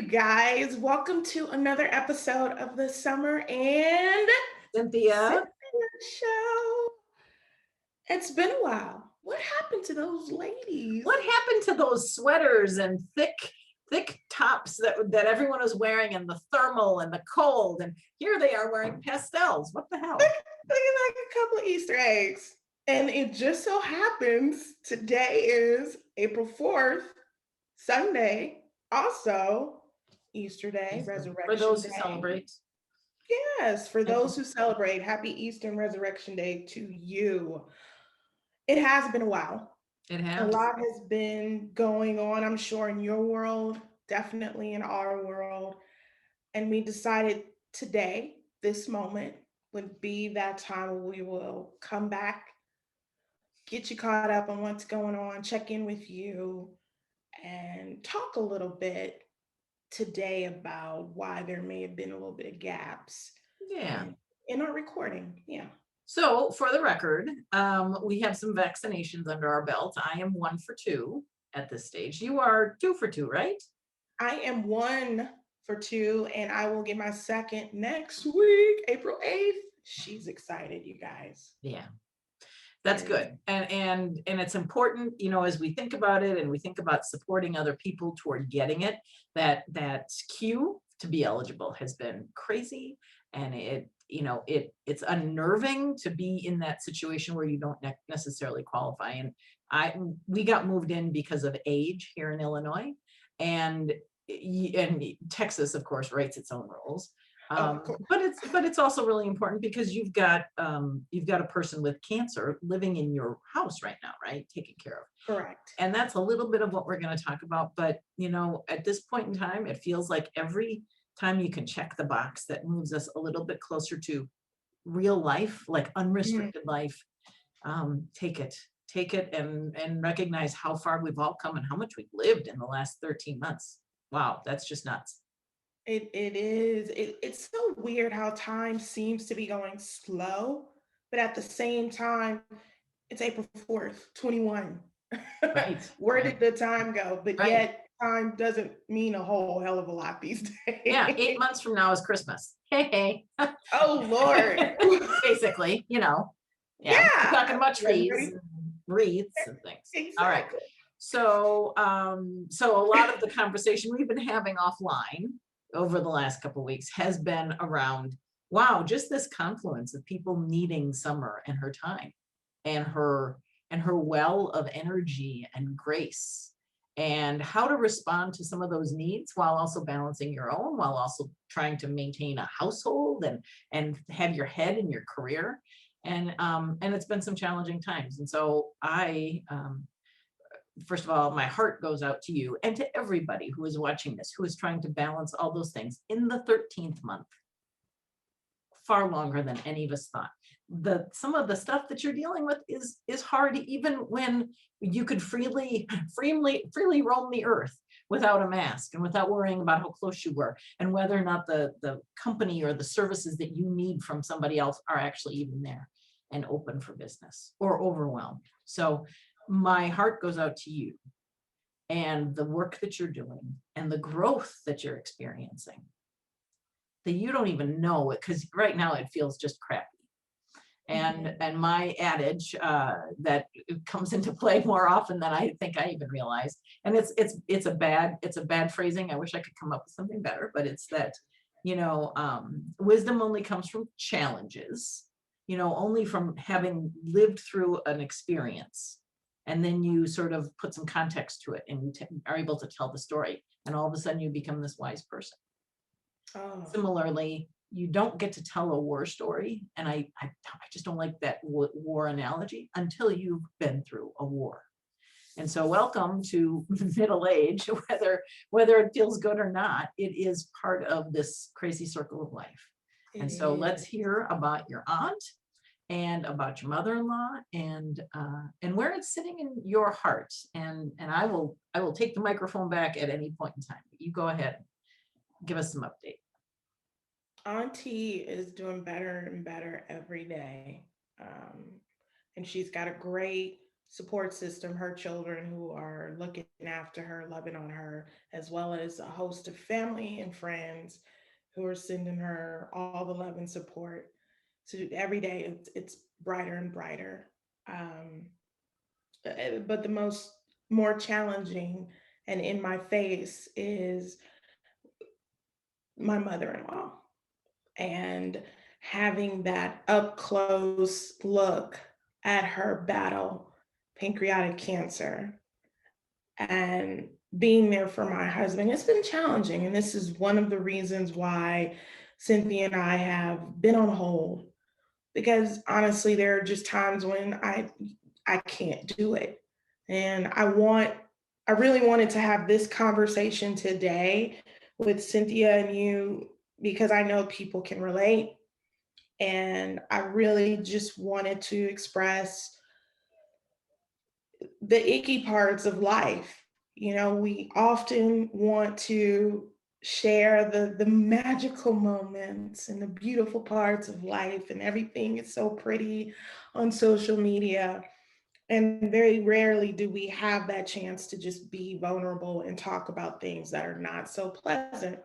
guys? Welcome to another episode of the Summer and Cynthia. Cynthia Show. It's been a while. What happened to those ladies? What happened to those sweaters and thick tops that everyone was wearing, and the thermal and the cold? And here they are wearing pastels. What the hell? Looking like a couple of Easter eggs. And it just so happens today is April 4th, Sunday, also Easter Day, For Resurrection those who Day. celebrate. Yes, for those who celebrate, happy Easter and Resurrection Day to you. It has been a while. It A has. lot has been going on, I'm sure, in your world, definitely in our world. And we decided today, this moment, would be that time where we will come back, get you caught up on what's going on, check in with you, and talk a little bit today about why there may have been a little bit of gaps Yeah. in our recording. Yeah. So for the record, we have some vaccinations under our belt. I am 1 for 2 at this stage. You are 2 for 2, right? I am 1 for 2, and I will get my second next week, April 8th. She's excited, you guys. Yeah. That's good. And it's important, as we think about it and we think about supporting other people toward getting it, that queue to be eligible has been crazy. And it's unnerving to be in that situation where you don't necessarily qualify. And we got moved in because of age here in Illinois, and Texas, of course, writes its own rules. But it's also really important because you've got a person with cancer living in your house right now, right? Taken care of. Correct. And that's a little bit of what we're going to talk about. But at this point in time, it feels like every time you can check the box that moves us a little bit closer to real life, like unrestricted life, take it and recognize how far we've all come and how much we've lived in the last 13 months. Wow, that's just nuts. It is. It's so weird how time seems to be going slow, but at the same time, it's April 4th, 21. Right. Where did the time go? But Right. yet time doesn't mean a whole hell of a lot these days. Yeah, 8 months from now is Christmas. Hey. Oh Lord. Basically, Yeah. Yeah. We're talking about trees Ready? and wreaths and things. Exactly. All right. So a lot of the conversation we've been having offline over the last couple of weeks has been around, wow, just this confluence of people needing Summer and her time and her well of energy and grace, and how to respond to some of those needs while also balancing your own, while also trying to maintain a household and have your head in your career. And it's been some challenging times. And so first of all, my heart goes out to you and to everybody who is watching this, who is trying to balance all those things in the 13th month, far longer than any of us thought. Some of the stuff that you're dealing with is hard, even when you could freely roam the earth without a mask and without worrying about how close you were and whether or not the company or the services that you need from somebody else are actually even there and open for business, or overwhelmed. So my heart goes out to you and the work that you're doing and the growth that you're experiencing that you don't even know it, because right now it feels just crappy. And my adage that comes into play more often than I think I even realized, and it's a bad phrasing. I wish I could come up with something better, but it's that wisdom only comes from challenges, only from having lived through an experience. And then you sort of put some context to it and you are able to tell the story. And all of a sudden you become this wise person. Oh. Similarly, you don't get to tell a war story. And I just don't like that war analogy until you've been through a war. And so welcome to middle age, whether it feels good or not, it is part of this crazy circle of life. And so let's hear about your aunt and about your mother-in-law and where it's sitting in your heart. And I will take the microphone back at any point in time. You go ahead, give us some update. Auntie is doing better and better every day. And she's got a great support system, her children who are looking after her, loving on her, as well as a host of family and friends who are sending her all the love and support. So every day it's brighter and brighter. Um, but the more challenging and in my face is my mother-in-law, and having that up close look at her battle pancreatic cancer and being there for my husband. It's been challenging, and this is one of the reasons why Cynthia and I have been on hold, because honestly there are just times when I can't do it. And I really wanted to have this conversation today with Cynthia and you, because I know people can relate. And I really just wanted to express the icky parts of life. You know, we often want to share the magical moments and the beautiful parts of life, and everything is so pretty on social media. And very rarely do we have that chance to just be vulnerable and talk about things that are not so pleasant.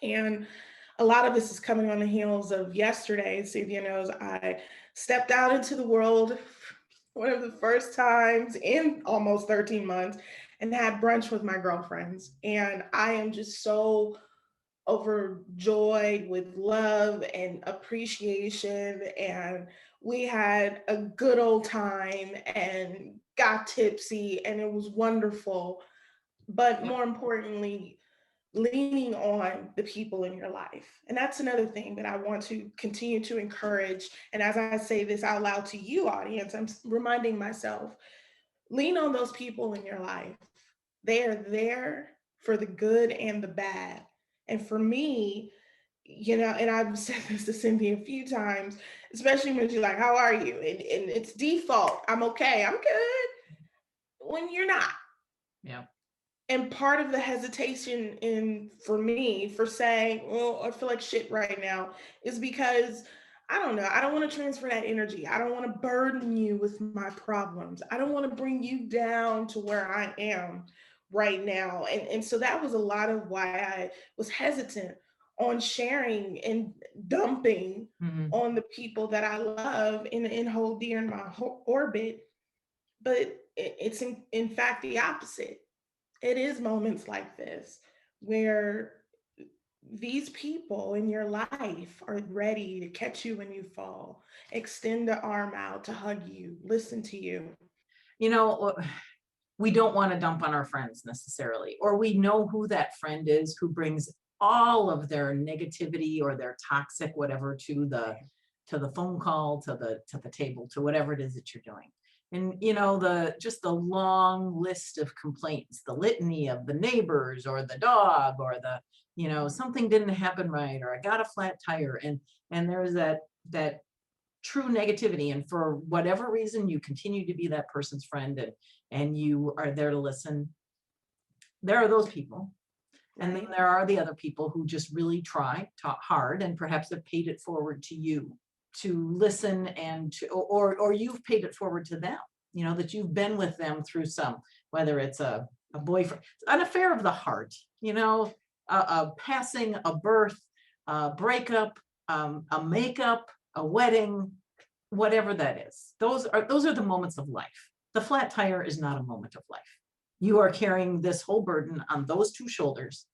And a lot of this is coming on the heels of yesterday. Cynthia knows I stepped out into the world one of the first times in almost 13 months and had brunch with my girlfriends. And I am just so overjoyed with love and appreciation. And we had a good old time and got tipsy, and it was wonderful. But Yep. more importantly, leaning on the people in your life. And that's another thing that I want to continue to encourage. And as I say this out loud to you, audience, I'm reminding myself, lean on those people in your life. They are there for the good and the bad. And for me, you know, and I've said this to Cynthia a few times, especially when she's like, "How are you?" And it's default, "I'm okay, I'm good," when you're not. Yeah. And part of the hesitation in for me for saying, "Well, I feel like shit right now," is because I don't know, I don't want to transfer that energy. I don't want to burden you with my problems. I don't want to bring you down to where I am right now. And so that was a lot of why I was hesitant on sharing and dumping Mhm. on the people that I love and hold dear in my orbit. But it's in fact the opposite. It is moments like this where these people in your life are ready to catch you when you fall, extend the arm out to hug you, listen to you. You know, we don't want to dump on our friends necessarily, or we know who that friend is who brings all of their negativity or their toxic whatever to the phone call, to the table, to whatever it is that you're doing. And you know, the just the long list of complaints, the litany of the neighbors or the dog or the, you know, something didn't happen right, or I got a flat tire. And there's that true negativity, and for whatever reason you continue to be that person's friend, and you are there to listen. There are those people, and then Right. there are the other people who just really try taught hard and perhaps have paid it forward to you to listen, and to, or you've paid it forward to them, you know, that you've been with them through some, whether it's a boyfriend, an affair of the heart, you know, a passing, a birth, a breakup, a makeup, a wedding, whatever that is. Those are the moments of life. The flat tire is not a moment of life. You are carrying this whole burden on those two shoulders,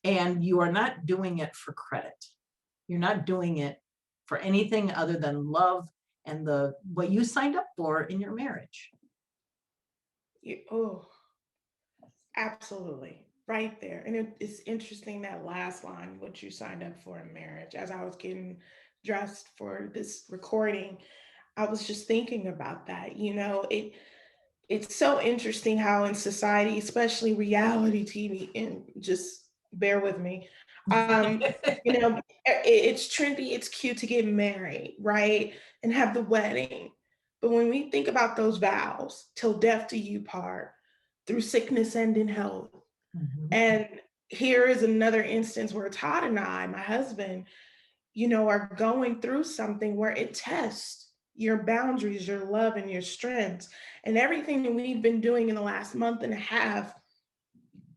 and you are not doing it for credit. You're not doing it for anything other than love and the what you signed up for in your marriage. Oh, absolutely. Right there. And it's interesting that last line, what you signed up for in marriage. As I was getting dressed for this recording, I was just thinking about that. You know, it's so interesting how in society, especially reality TV, and just bear with me, um, you know, it's trendy, it's cute to get married, right? And have the wedding. But when we think about those vows, till death do you part, through sickness and in health. Mhm. And here is another instance where Todd and I, my husband, you know, are going through something where it tests your boundaries, your love, and your strengths. And everything that we've been doing in the last month and a half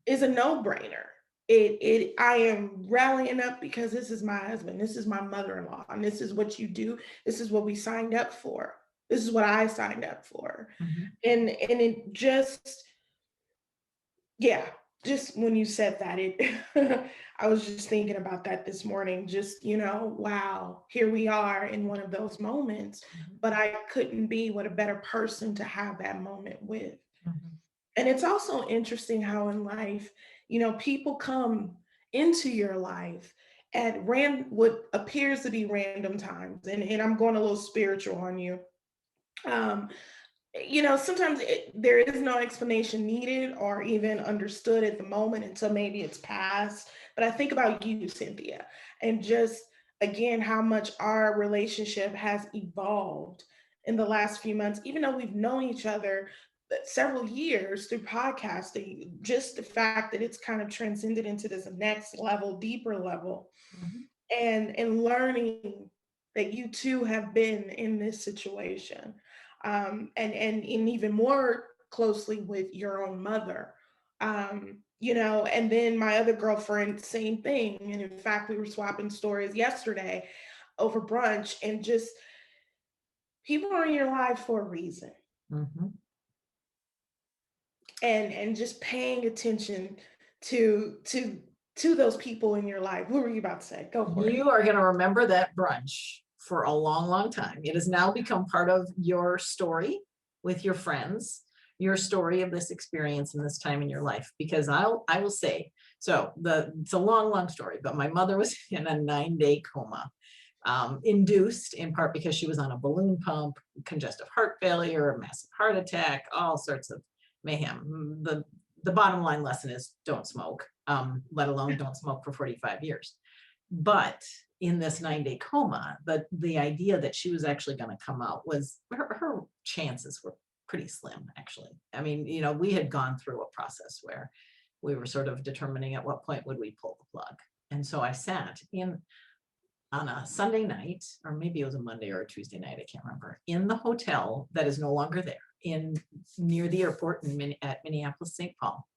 is a no-brainer. I am rallying up because this is my husband, this is my mother-in-law, and this is what you do. This is what we signed up for. This is what I signed up for. Mhm. And it just, yeah, just when you said that, it I was just thinking about that this morning. Just, wow, here we are in one of those moments, Mhm. but I couldn't be with a better person to have that moment with. Mhm. And it's also interesting how in life, people come into your life at what appears to be random times. And I'm going a little spiritual on you. Um, Sometimes there is no explanation needed or even understood at the moment until maybe it's past. But I think about you, Cynthia, and just again how much our relationship has evolved in the last few months, even though we've known each other several years through podcasting, just the fact that it's kind of transcended into this next level, deeper level, Mhm. and learning that you too have been in this situation, and even more closely with your own mother. And then my other girlfriend, same thing. And in fact, we were swapping stories yesterday over brunch, and just people are in your life for a reason, Mhm. and just paying attention to to to those people in your life. What were you about to say? Go for it. You are going to remember that brunch for a long, long time. It has now become part of your story with your friends, your story of this experience and this time in your life. Because I will say, so it's a long, long story, but my mother was in a 9-day coma, induced in part because she was on a balloon pump, congestive heart failure, massive heart attack, all sorts of mayhem. The bottom line lesson is don't smoke, let alone don't smoke for 45 years. But in this 9-day coma, the idea that she was actually going to come out was her chances were pretty slim, actually. I mean, we had gone through a process where we were sort of determining at what point would we pull the plug. And so I sat in on a Sunday night, or maybe it was a Monday or a Tuesday night, I can't remember, in the hotel that is no longer there, in near the airport at Minneapolis, St. Paul,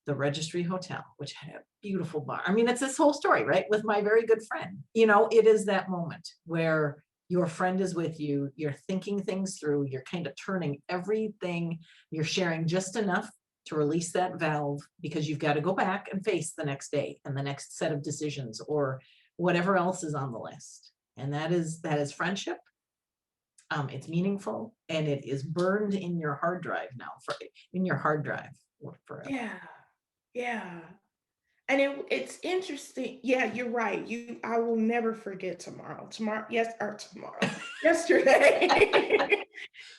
the Registry Hotel, which had a beautiful bar. I mean, it's this whole story, right? With my very good friend. It is that moment where your friend is with you, you're thinking things through, you're kind of turning everything, you're sharing just enough to release that valve because you've got to go back and face the next day and the next set of decisions or whatever else is on the list. And that is friendship. It's meaningful and it is burned in your hard drive now in your hard drive forever. Yeah, yeah. And it's interesting. Yeah, you're right. I will never forget tomorrow. Tomorrow, yes, or tomorrow. Yesterday.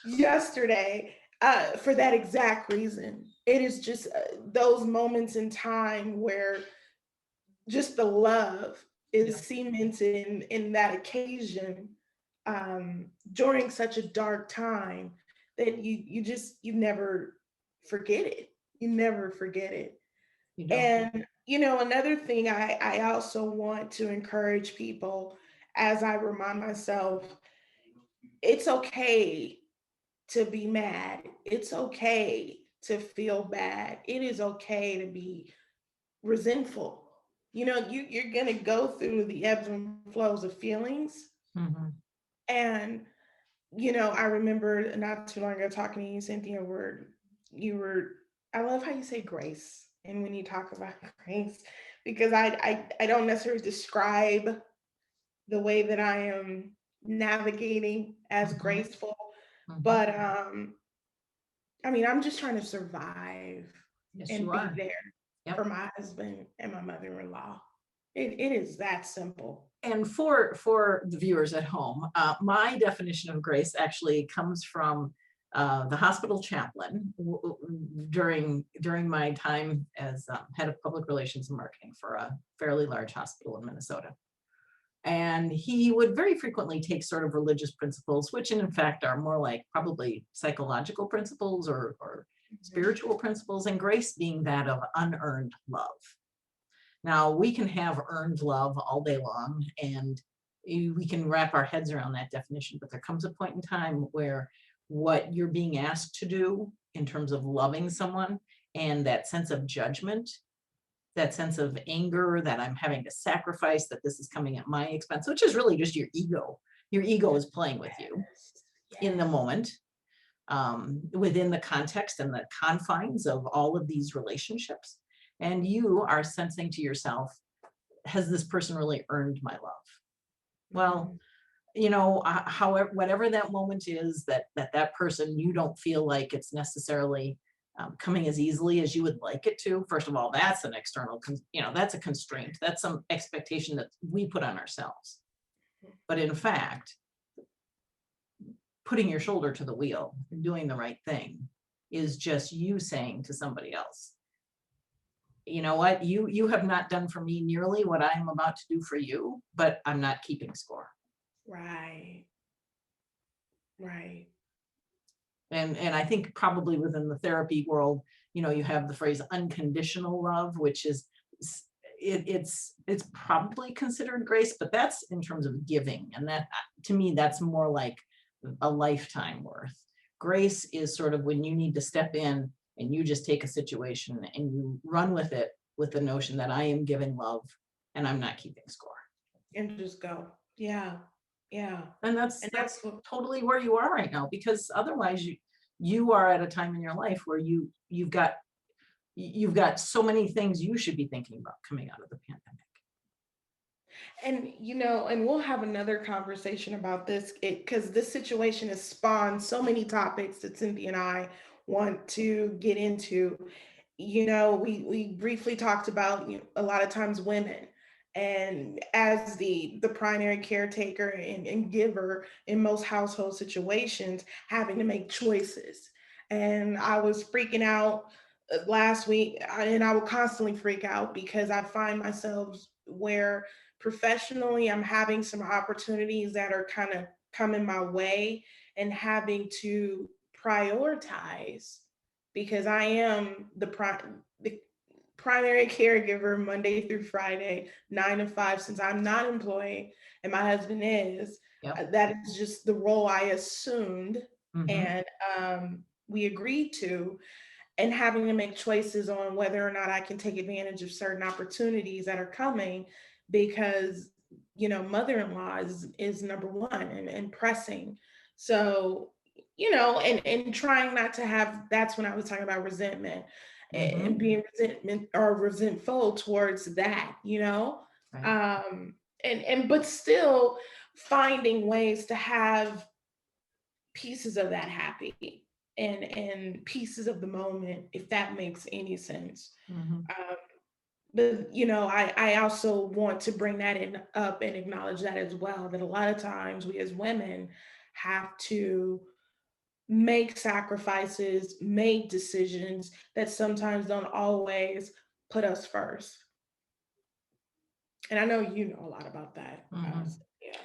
Yesterday, for that exact reason. It is just those moments in time where just the love Yeah. is cemented in that occasion, during such a dark time, that you never forget it. You never forget it. You don't. And another thing I also want to encourage people, as I remind myself, it's okay to be mad. It's okay to feel bad. It is okay to be resentful. You're gonna go through the ebbs and flows of feelings. Mhm. And I remember not too long ago talking to you, Cynthia, where you were, I love how you say grace. And when you talk about grace, because I don't necessarily describe the way that I am navigating as Mhm. graceful, Mhm. but I mean, I'm just trying to survive Yes, and you be are. there for Yep. my husband and my mother-in-law. It is that simple. And for the viewers at home, my definition of grace actually comes from the hospital chaplain during my time as head of public relations and marketing for a fairly large hospital in Minnesota. And he would very frequently take sort of religious principles, which in fact are more like probably psychological principles or Mhm. spiritual principles, and grace being that of unearned love. Now, we can have earned love all day long, and we can wrap our heads around that definition, but there comes a point in time where what you're being asked to do in terms of loving someone and that sense of judgment, that sense of anger that I'm having to sacrifice, that this is coming at my expense, which is really just your ego. Your ego is playing with you in the Yes. moment, within the context and the confines of all of these relationships. And you are sensing to yourself, has this person really earned my love? Well, Mhm. however, whatever that moment is, that person, you don't feel like it's necessarily coming as easily as you would like it to. First of all, that's an external, that's a constraint. That's some expectation that we put on ourselves. But in fact, putting your shoulder to the wheel and doing the right thing is just you saying to somebody else, you know what, you have not done for me nearly what I am about to do for you, but I'm not keeping score. Right. Right. And I think probably within the therapy world, you have the phrase unconditional love, which is it's probably considered grace, but that's in terms of giving. And that, to me, that's more like a lifetime worth. Grace is sort of when you need to step in and you just take a situation and you run with it with the notion that I am giving love and I'm not keeping score. And just go. Yeah. Yeah. And that's And that's that's what, totally where you are right now, because otherwise you are at a time in your life where you've got so many things you should be thinking about coming out of the pandemic. and we'll have another conversation about this because this situation has spawned so many topics that Cynthia and I want to get into. We briefly talked about, a lot of times women, and as the primary caretaker and giver in most household situations, having to make choices. And I was freaking out last week, and I will constantly freak out because I find myself where professionally I'm having some opportunities that are kind of coming my way, and having to prioritize because I am the primary caregiver Monday through Friday, 9 to 5, since I'm not employed and my husband is. Yep. That is just the role I assumed, Hmm. and we agreed to, and having to make choices on whether or not I can take advantage of certain opportunities that are coming because mother-in-law is number one and pressing. So and trying not to have, that's when I was talking about resentment and Hmm. being resentment or resentful towards that, Right. and but still finding ways to have pieces of that happy and pieces of the moment, if that makes any sense. Hmm. um, but I also want to bring that in up and acknowledge that as well, that a lot of times we as women have to make sacrifices, make decisions that sometimes don't always put us first. And I know you know a lot about that. Hmm. Yeah.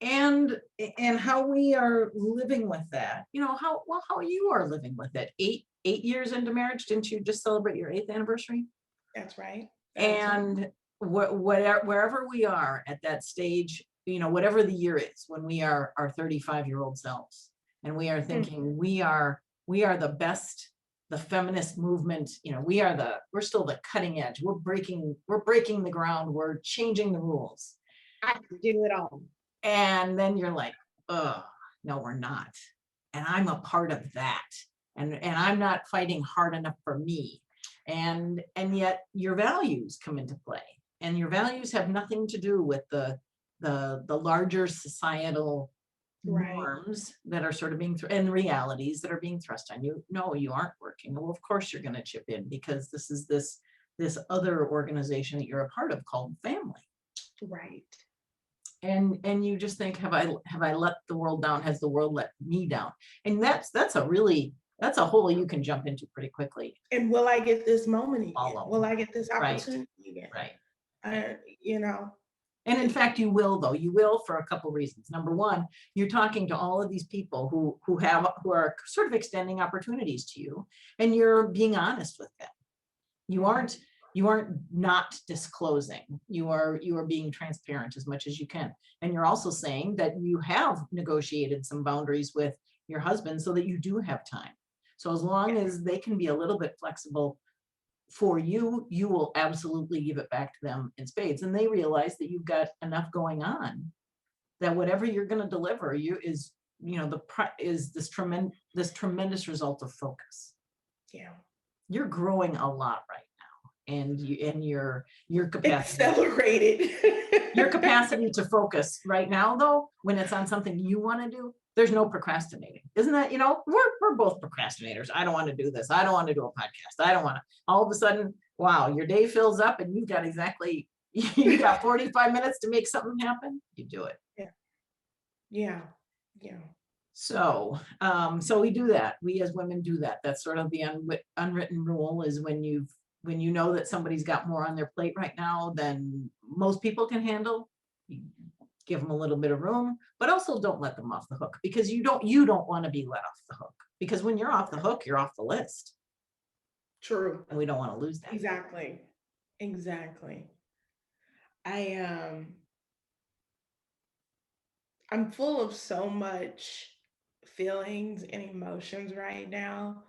And how we are living with that, how you are living with it. Eight years into marriage, didn't you just celebrate your 8th anniversary? That's right. That's right. And wherever we are at that stage, whatever the year is, when we are our 35-year-old selves, and we are Mm. thinking we are the best, the feminist movement, we're still the cutting edge. We're breaking the ground. We're changing the rules. I can do it all. And then you're like, oh, no, we're not. And I'm a part of that. And I'm not fighting hard enough for me. And yet your values come into play. And your values have nothing to do with the larger societal Right. norms that are sort of and realities that are being thrust on you. No, you aren't working. Well, of course you're going to chip in, because this is this other organization that you're a part of called family. Right. And you just think, have I let the world down? Has the world let me down? And that's a hole you can jump into pretty quickly. And will I get this moment again? Follow. Will I get this Right. opportunity again? Right. I, you know, And in fact, you will, though. You will, for a couple reasons. Number one, you're talking to all of these people who are sort of extending opportunities to you, and you're being honest with them. You Mhm. aren't You aren't not disclosing. You are being transparent as much as you can. And you're also saying that you have negotiated some boundaries with your husband so that you do have time. So as long as they can be a little bit flexible for you, you will absolutely give it back to them in spades. And they realize that you've got enough going on that whatever you're going to deliver you is, is this tremendous result of focus. Yeah. You're growing a lot right now, and your capacity Accelerated. your capacity to focus right now, though, when it's on something you want to do, there's no procrastinating. Isn't that, we're both procrastinators. I don't want to do this. I don't want to do a podcast. I don't want to. All of a sudden, wow, your day fills up and you got 45 minutes to make something happen. You do it. Yeah. Yeah. Yeah. So we do that. We as women do that. That's sort of the unwritten rule, is when you know that somebody's got more on their plate right now than most people can handle, you give them a little bit of room, but also don't let them off the hook, because you don't want to be let off the hook, because when you're off the hook, you're off the list. True. And we don't want to lose that. Exactly. Exactly. I'm full of so much feelings and emotions right now.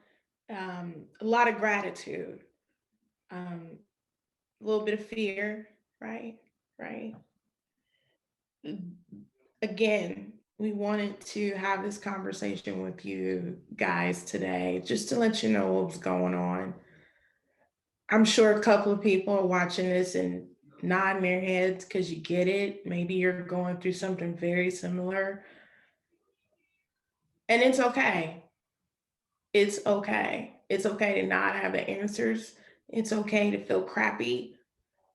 A lot of gratitude, a little bit of fear, right? Right. Again, we wanted to have this conversation with you guys today just to let you know what's going on. I'm sure a couple of people are watching this and nodding their heads because you get it. Maybe you're going through something very similar, and it's okay. It's okay. It's okay to not have the answers. It's okay to feel crappy.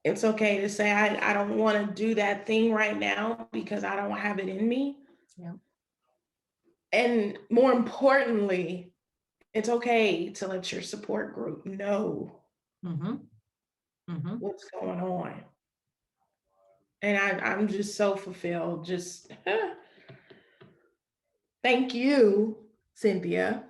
It's okay to say, I don't want to do that thing right now because I don't have it in me. Yeah. And more importantly, it's okay to let your support group know Mm-hmm. Mm-hmm. what's going on. And I'm just so fulfilled. Just thank you, Cynthia.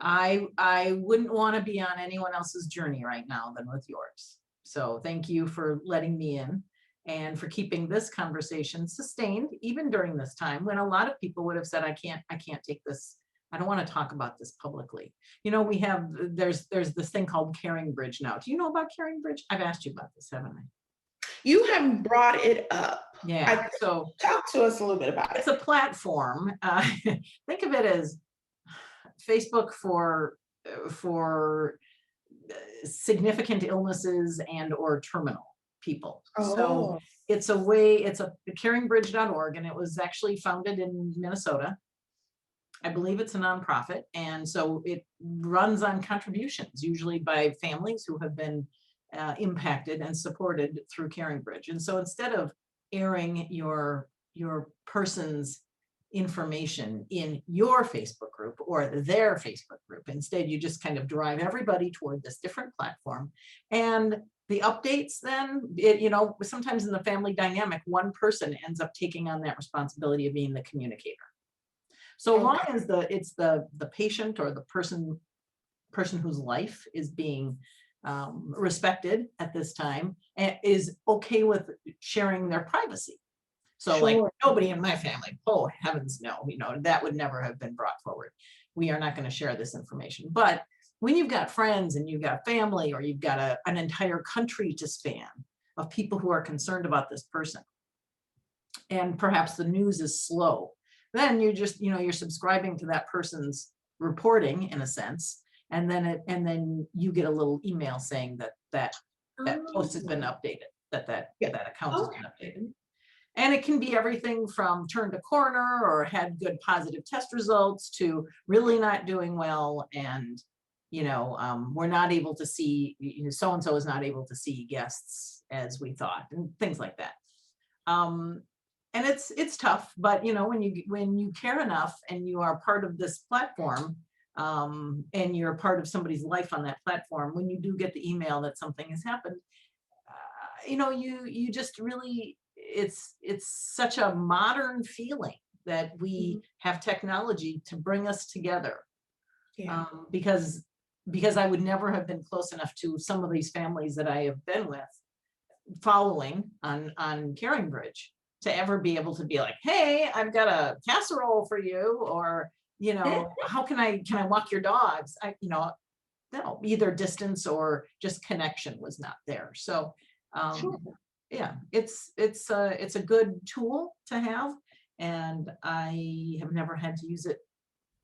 I wouldn't want to be on anyone else's journey right now than with yours. So thank you for letting me in and for keeping this conversation sustained, even during this time when a lot of people would have said, I can't take this. I don't want to talk about this publicly. There's this thing called Caring Bridge now. Do you know about Caring Bridge? I've asked you about this, haven't I? You have brought it up. Yeah. So talk to us a little bit about it's it. a platform. Think of it as Facebook for significant illnesses and or terminal people. So Oh, it's a caringbridge.org, and it was actually founded in Minnesota. I believe it's a nonprofit. And so it runs on contributions, usually by families who have been impacted and supported through Caring Bridge. And so instead of airing your person's information in your Facebook group or their Facebook group, instead you just kind of drive everybody toward this different platform. And the updates, then sometimes in the family dynamic, one person ends up taking on that responsibility of being the communicator. So long as it's the patient or the person whose life is being respected at this time, and is okay with sharing their privacy. So like nobody in my family, oh heavens no, that would never have been brought forward. We are not going to share this information. But when you've got friends and you've got family, or you've got an entire country to span of people who are concerned about this person, and perhaps the news is slow, then you just, you're subscribing to that person's reporting in a sense. And then you get a little email saying that post has been updated, that account has been updated. And it can be everything from turned a corner or had good positive test results to really not doing well. And, we're not able to see, so-and-so is not able to see guests as we thought, and things like that. And it's tough, but when you care enough and you are part of this platform, and you're part of somebody's life on that platform, when you do get the email that something has happened, you just really, it's such a modern feeling that we have technology to bring us together. yeah. Because because I would never have been close enough to some of these families that I have been with following on Caring Bridge to ever be able to be like, hey, I've got a casserole for you, or, how can I walk your dogs? No, either distance or just connection was not there. So, Sure. yeah, it's a good tool to have, and I have never had to use it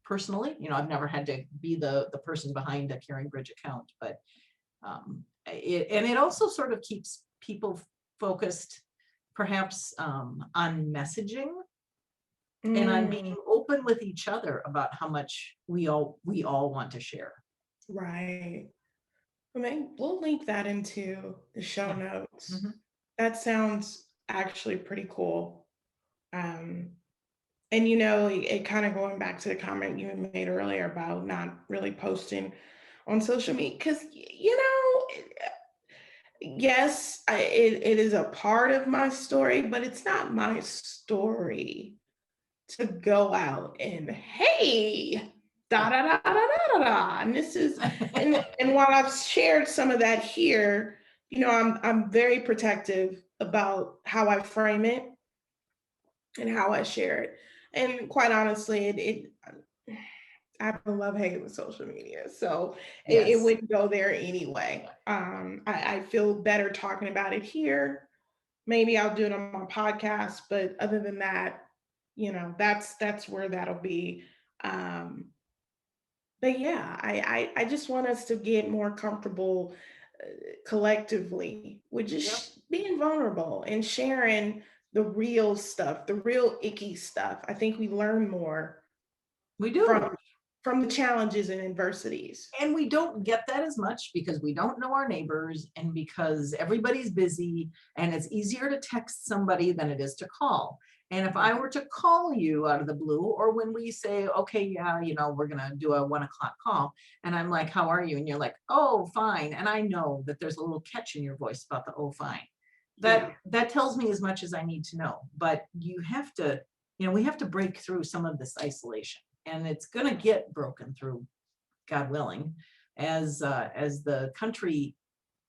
personally. I've never had to be the person behind a Caring Bridge account, but it also sort of keeps people focused, perhaps, on messaging and on being Mm, open with each other about how much we all want to share. right. I mean, we'll link that into the show Yeah. notes. Mhm. That sounds actually pretty cool. Um, and it kind of going back to the comment you made earlier about not really posting on social media, because yes, it is a part of my story, but it's not my story to go out and hey, da Yeah. da da da da da da. And this is and while I've shared some of that here, I'm very protective about how I frame it and how I share it. And quite honestly, it I have a love hate with social media, so it Yes. wouldn't go there anyway. I feel better talking about it here. Maybe I'll do it on my podcast, but other than that, that's where that'll be. Um, but yeah, I just want us to get more comfortable collectively with Yep. just being vulnerable and sharing the real stuff, the real icky stuff. I think we learn more We do. from from the challenges and adversities. And we don't get that as much because we don't know our neighbors and because everybody's busy, and it's easier to text somebody than it is to call. And if I were to call you out of the blue, or when we say, okay, yeah, we're going to do a 1 o'clock call, and I'm like, how are you? And you're like, oh, fine. And I know that there's a little catch in your voice about the oh, fine. Yeah. That tells me as much as I need to know. But we have to break through some of this isolation, and it's going to get broken through, God willing, as the country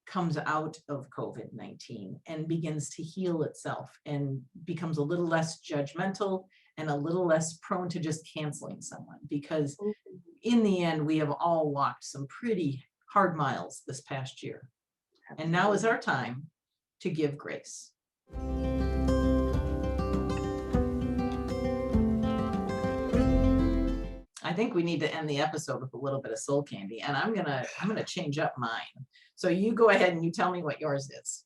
comes out of COVID-19 and begins to heal itself and becomes a little less judgmental and a little less prone to just canceling someone. Because in the end, we have all walked some pretty hard miles this past year. And now is Absolutely. our time to give grace. I think we need to end the episode with a little bit of soul candy, and I'm gonna change up mine. So you go ahead and you tell me what yours is.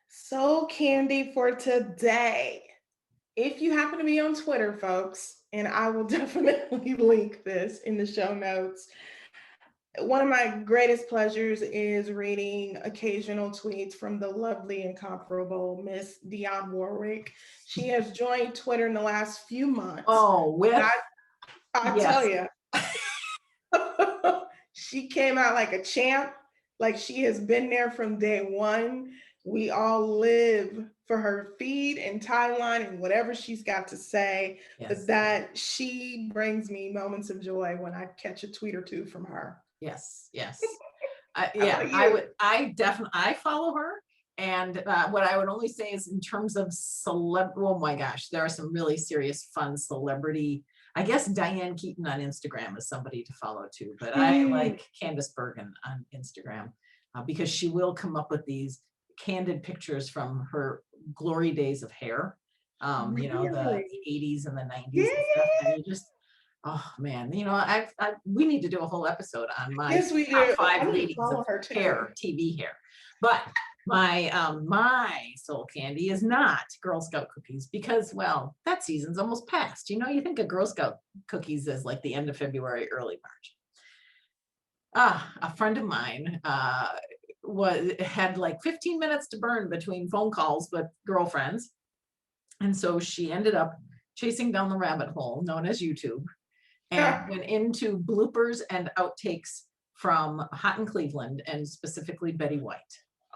Soul candy for today. If you happen to be on Twitter, folks, and I will definitely link this in the show notes. One of my greatest pleasures is reading occasional tweets from the lovely, incomparable Miss Dionne Warwick. She has joined Twitter in the last few months. Oh, And with I tell yes, you, she came out like a champ, like she has been there from day one. We all live for her feed and timeline and whatever she's got to say, but yes, that she brings me moments of joy when I catch a tweet or two from her. yes, yes. I, How yeah, about I you? would. I definitely. I follow her, and what I would only say is in terms of celeb. Oh my gosh, there are some really serious, fun celebrity. I guess Diane Keaton on Instagram is somebody to follow too, but I Mm, like Candace Bergen on Instagram because she will come up with these candid pictures from her glory days of hair. The really? 80s and the Yeah, 90s and stuff, and yeah, you just oh man, we need to do a whole episode on my yes, we top do. five I'm gonna ladies of follow her too. hair, TV hair. But my soul candy is not Girl Scout cookies because, well, that season's almost past. You think of Girl Scout cookies as like the end of February, early March. A friend of mine had like 15 minutes to burn between phone calls with girlfriends, and so she ended up chasing down the rabbit hole known as YouTube and went into bloopers and outtakes from Hot in Cleveland, and specifically Betty White.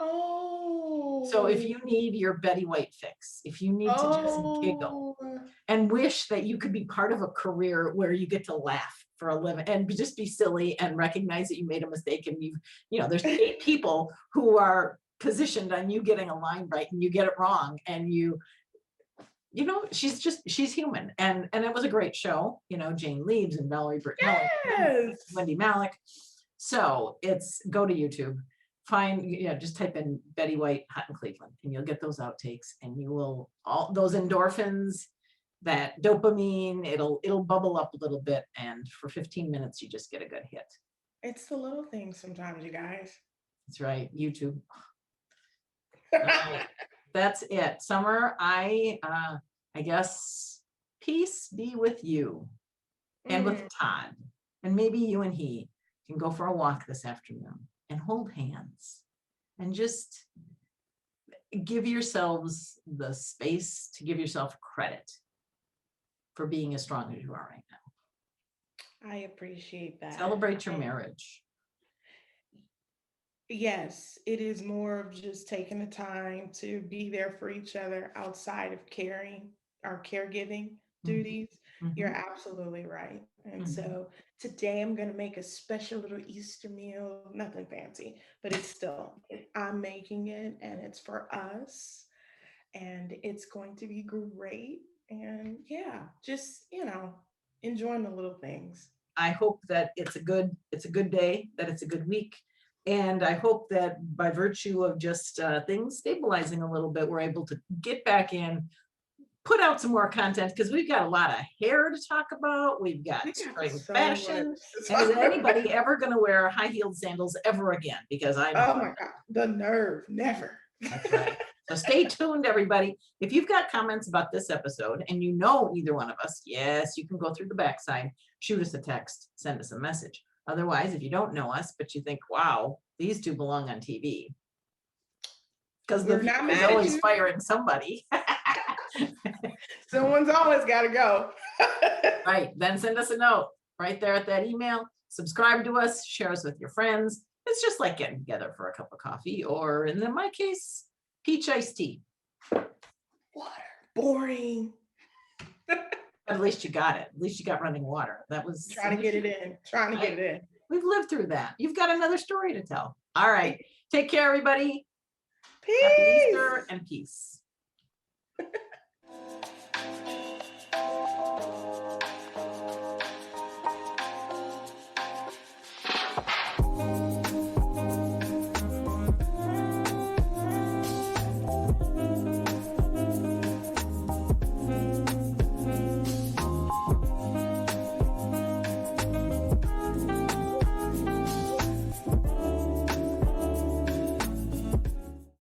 So if Oh, you need your Betty White fix, if you need to just giggle oh, and wish that you could be part of a career where you get to laugh for a living and just be silly and recognize that you made a mistake, and there's 8 people who are positioned on you getting a line right and you get it wrong, and she's human, and it was a great show. Jane Leaves and Valerie Bertinelli and yes. Wendy Malick. So go to YouTube, just type in Betty White Hot in Cleveland, and you'll get those outtakes, and you will all those endorphins, that dopamine, it'll bubble up a little bit, and for 15 minutes you just get a good hit. It's the little things sometimes, you guys. That's right, YouTube. All right, that's it. Summer, I guess peace be with you and with Mm, Todd, and maybe you and he can go for a walk this afternoon and hold hands and just give yourselves the space to give yourself credit for being as strong as you are right now. I appreciate that. Celebrate your marriage. Yes, it is more of just taking the time to be there for each other outside of caring our caregiving Mhm, duties. You're mhm, absolutely right. And mhm. so today I'm going to make a special little Easter meal, nothing fancy, but it's still, I'm making it and it's for us and it's going to be great. And yeah, just, enjoying the little things. I hope that it's a good day, that it's a good week. And I hope that by virtue of just things stabilizing a little bit, we're able to get back in, put out some more content, because we've got a lot of hair to talk about. We've got We got spring so much fashion. to And is talk about. anybody ever going to wear high-heeled sandals ever again? Because I know Oh I'm my not. God, the nerve, never. That's right. So stay tuned, everybody. If you've got comments about this episode and you know either one of us, yes, you can go through the backside, shoot us a text, send us a message. Otherwise, if you don't know us, but you think, wow, these two belong on TV, because the We're view not is mad at always you. firing somebody. Someone's always got to go. Right. Then send us a note right there at that email. Subscribe to us, share us with your friends. It's just like getting together for a cup of coffee, or in my case, peach iced tea. Water. Boring. But at least you got it. At least you got running water. That was Trying an to get issue. it in. Trying to get Right? it in. We've lived through that. You've got another story to tell. All right. Take care, everybody. Happy Peace. Easter and peace.